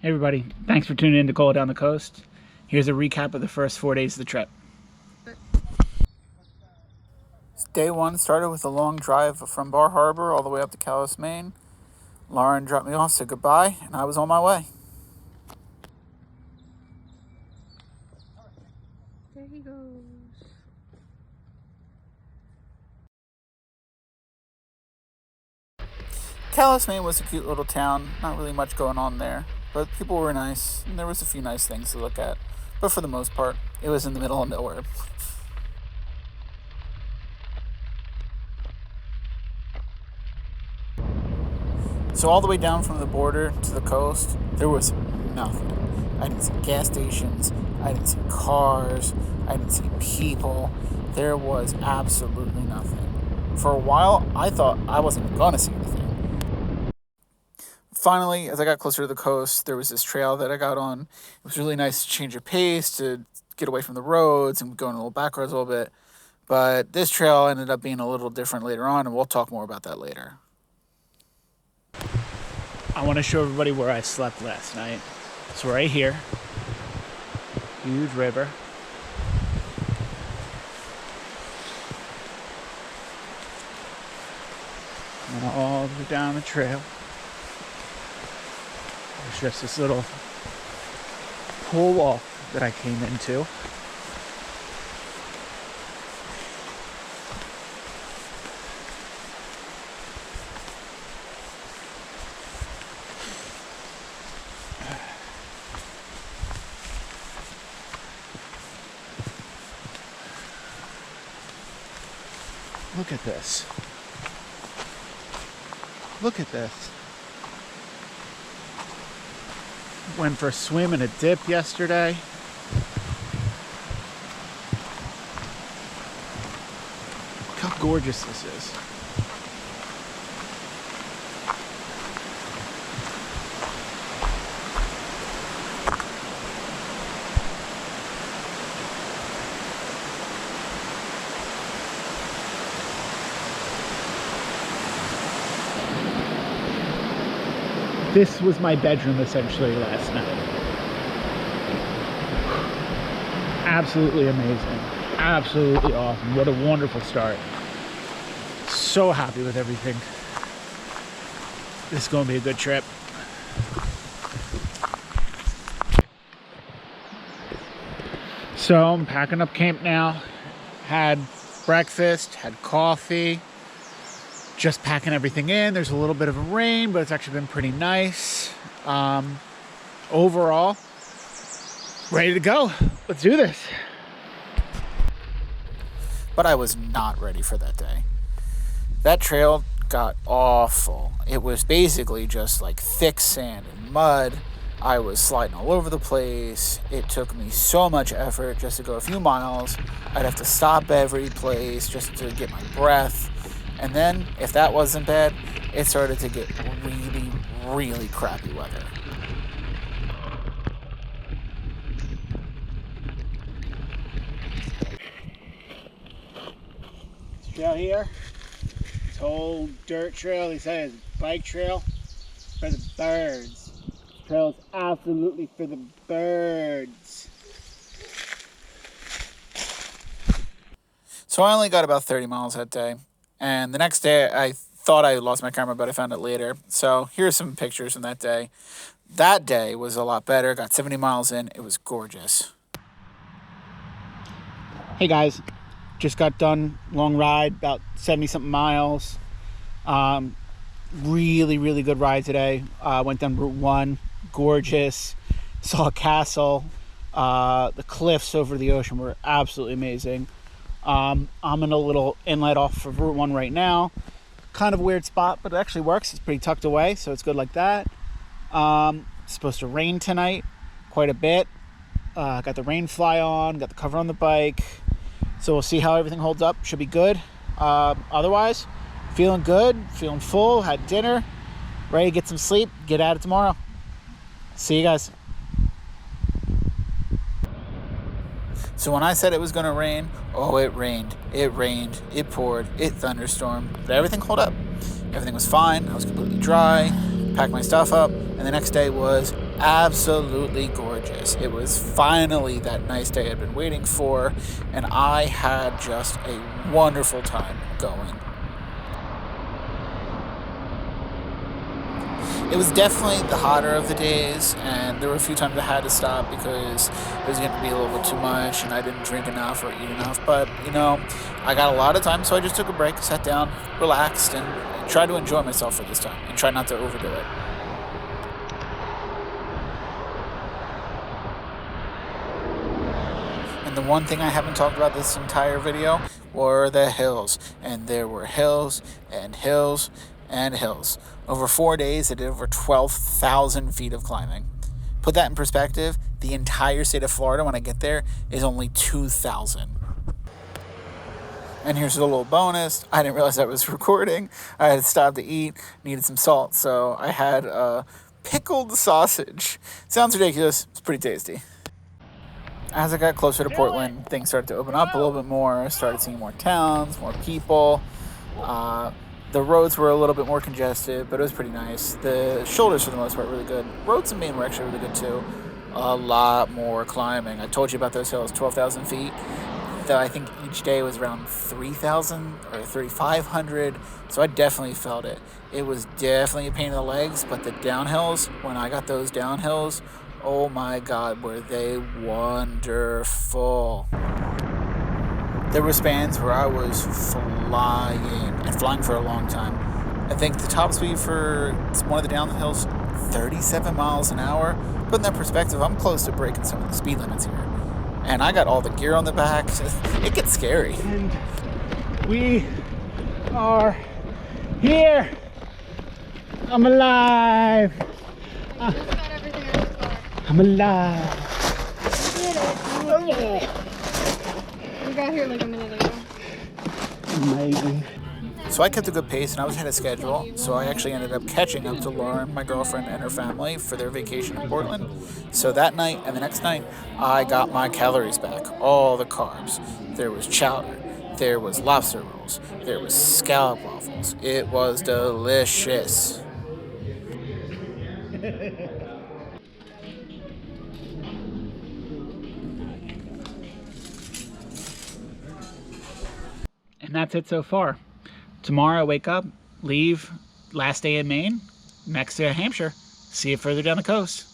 Hey everybody, thanks for tuning in to Cole Down the Coast. Here's a recap of the first 4 days of the trip. Day one started with a long drive from Bar Harbor all the way up to Calais, Maine. Lauren dropped me off, said goodbye, and I was on my way. There he goes. Calais, Maine was a cute little town, not really much going on there, but people were nice, and there was a few nice things to look at. But for the most part, it was in the middle of nowhere. So all the way down from the border to the coast, there was nothing. I didn't see gas stations, I didn't see cars, I didn't see people. There was absolutely nothing. For a while, I thought I wasn't going to see anything. Finally, as I got closer to the coast, there was this trail that I got on. It was really nice to change of pace, to get away from the roads and go in a little back roads a little bit. But this trail ended up being a little different later on, and we'll talk more about that later. I want to show everybody where I slept last night. So right here, huge river. And all the way down the trail, there's just this little pool wall that I came into. Look at this. Look at this. Went for a swim and a dip yesterday. Look how gorgeous this is. This was my bedroom essentially last night. Absolutely amazing. Absolutely awesome. What a wonderful start. So happy with everything. This is going to be a good trip. So I'm packing up camp now. Had breakfast, had coffee. Just packing everything in. There's a little bit of a rain, but it's actually been pretty nice. Overall, ready to go. Let's do this. But I was not ready for that day. That trail got awful. It was basically just like thick sand and mud. I was sliding all over the place. It took me so much effort just to go a few miles. I'd have to stop every place just to get my breath. And then, if that wasn't bad, it started to get really, really crappy weather. This trail here, this whole dirt trail, they say is a bike trail for the birds. This trail is absolutely for the birds. So I only got about 30 miles that day. And the next day, I thought I lost my camera, but I found it later. So here's some pictures from that day. That day was a lot better. Got 70 miles in. It was gorgeous. Hey guys, just got done. Long ride, about 70-something miles. Really, really good ride today. Went down Route 1. Gorgeous. Saw a castle. The cliffs over the ocean were absolutely amazing. I'm in a little inlet off of Route 1 right now. Kind of a weird spot, but it actually works. It's pretty tucked away, so it's good like that. It's supposed to rain tonight quite a bit. Got the rain fly on, got the cover on the bike. So we'll see how everything holds up. Should be good. Otherwise, feeling good, feeling full, had dinner, ready to get some sleep, get at it tomorrow. See you guys. So when I said it was going to rain, oh, it rained. It rained. It poured. It thunderstormed. But everything held up. Everything was fine. I was completely dry. Packed my stuff up. And the next day was absolutely gorgeous. It was finally that nice day I'd been waiting for, and I had just a wonderful time going. It was definitely the hotter of the days, and there were a few times I had to stop because it was getting to be a little bit too much and I didn't drink enough or eat enough. But, I got a lot of time, so I just took a break, sat down, relaxed, and tried to enjoy myself for this time and try not to overdo it. And the one thing I haven't talked about this entire video were the hills. And there were hills and hills and hills. Over 4 days, I did over 12,000 feet of climbing. Put that in perspective, the entire state of Florida, when I get there, is only 2,000. And here's a little bonus. I didn't realize I was recording. I had stopped to eat, needed some salt, so I had pickled sausage. Sounds ridiculous. It's pretty tasty. As I got closer to Portland, things started to open up a little bit more. I started seeing more towns, more people. The roads were a little bit more congested, but it was pretty nice. The shoulders, for the most part, were really good. Roads in Maine were actually really good, too. A lot more climbing. I told you about those hills, 12,000 feet. Though I think each day was around 3,000 or 3,500. So I definitely felt it. It was definitely a pain in the legs, but the downhills, when I got those downhills, oh my God, were they wonderful. There were spans where I was flying for a long time. I think the top speed for one of the downhills, 37 miles an hour. Put in that perspective, I'm close to breaking some of the speed limits here. And I got all the gear on the back. It gets scary. And we are here. I'm alive. I'm alive. We did it. We got here like a minute ago. Amazing. So I kept a good pace, and I was ahead of schedule. So I actually ended up catching up to Lauren, my girlfriend, and her family for their vacation in Portland. So that night and the next night, I got my calories back. All the carbs. There was chowder. There was lobster rolls. There was scallop waffles. It was delicious. And that's it so far. Tomorrow I wake up, leave, last day in Maine, next to Hampshire. See you further down the coast.